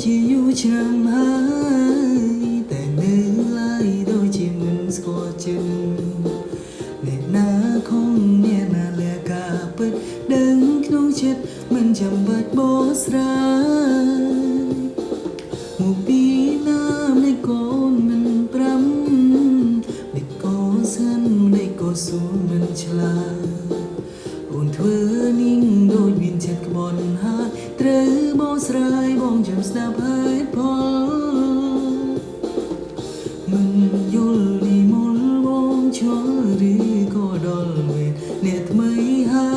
ជាយូរឆ្នាំហើយតែនៅឡើយដូចជាមិនស្គាល់ចិត្តអ្នកណាខំអ្នកណាលះការពិតដឹងក្នុងចិត្តមិនចាំបាច់បោះស្រាយមកពីណាម្លេចកូនមិនប្រាំម្លេចកូនស្ងាត់ម្លេចកូនសួរមិនឆ្លើយអូនធ្វើนิ่งដូចមានចិត្តក្បត់ហើយត្រូវបងស្រាយបងចាំស្ដាប់ហេតុផលមិនយល់និមលបងឈល់ឬក៏ដល់វេទអ្នកថ្មីហើ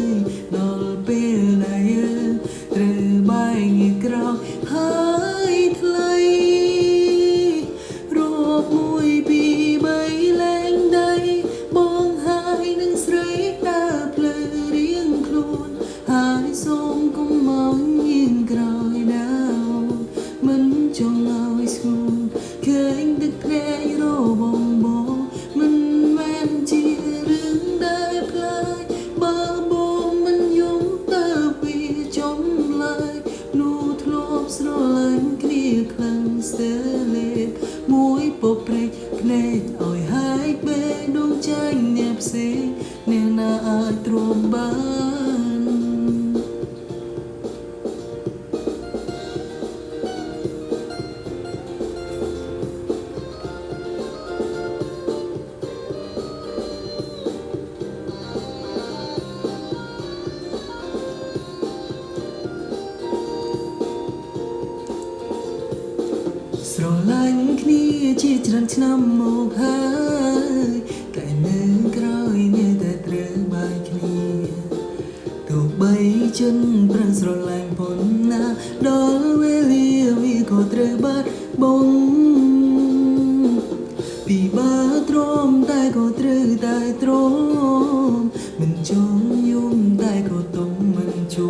យដល់ពេលដែលយើងត្រូវបែកងាយក្រោកហើយថ្លៃរាប់មួយពីរបីលែងដៃបងហើយនឹងស្រីដើរផ្លូវរៀងខ្លួនហើយសូមកុំមកញៀនក្រោយដើរមិនចង់ឲ្យស្ងួនឃើញទឹកភ្នែករបងបងមិនមែនជារឿងដែលផ្លាយបើបងមិនយំទៅវាចំឡើយនោះធ្លាប់ស្រឡាញ់គ្នាខ្លាំងស្ទើរលេបមួយពព្រេចភ្នែកឲ្យហាយបេះដូងចាញ់អ្នកផ្សេងអ្នកណាអាចទ្រាំបានស្រឡាញ់គ្នាជាច្រើនឆ្នាំមកហើយតែនៅក្រោយនេះតែត្រូវបែកគ្នាទោះបីចិនប្រឹងស្រឡាញ់ប៉ុណ្ណាដល់វេលាវាក៏ត្រូវបាត់បង់ពីបាទ្រាំតែក៏ត្រូវតែទ្រាំមិនចង់យំតែក៏ទុំមិនជួ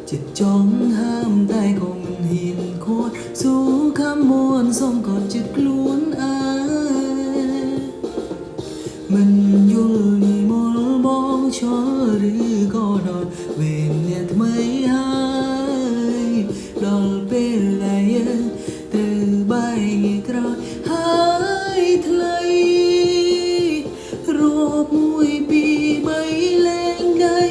ចិត្តចង់ហាមតែក៏មិនហ៊ានខួតស៊ូខំមួនសុំក៏ចិត្តខ្លួនឯងមិនយល់និមលបងឈល់ឬក៏ដល់វេនអ្នកថ្មីហើយដល់ពេលដែលយើងត្រូវបែកងាយក្រោយហើយថ្លៃរាប់មួយពីរបីលែងដៃ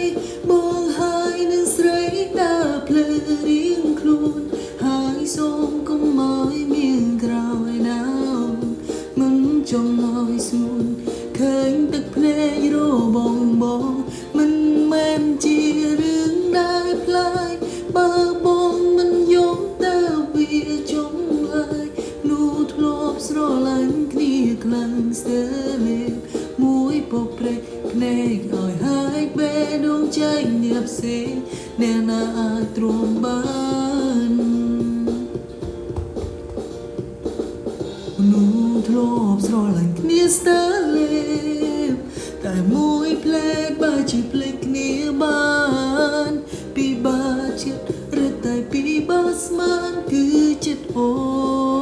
បងហើយនឹងស្រីដើរផ្លូវរៀងខ្លួនហើយសូមកុំឲ្យមានក្រោយណាវមិនចង់ឲ្យស្ងួនឃើញទឹកភ្នែករបងបងមិនមែនជារឿងដែលផ្លាយបើបងមិនយំទៅវាចង់ឡើយនោះធ្លាប់ស្រឡាញ់គ្នាខ្លាំងស្ទើរលេបមួយពព្រេចភ្នែកឲ្យហាយបេះដូងចែកអ្នកផ្សេងអ្នកណាអាចទ្រាំបាននោះធ្លាប់ស្រឡាញ់គ្នាស្ទើរលេបតែមួយផ្លែកបើជាផ្លេចគ្នាបានពីបាចិត្តឬតែពីបាស្មានគឺចិត្តអូ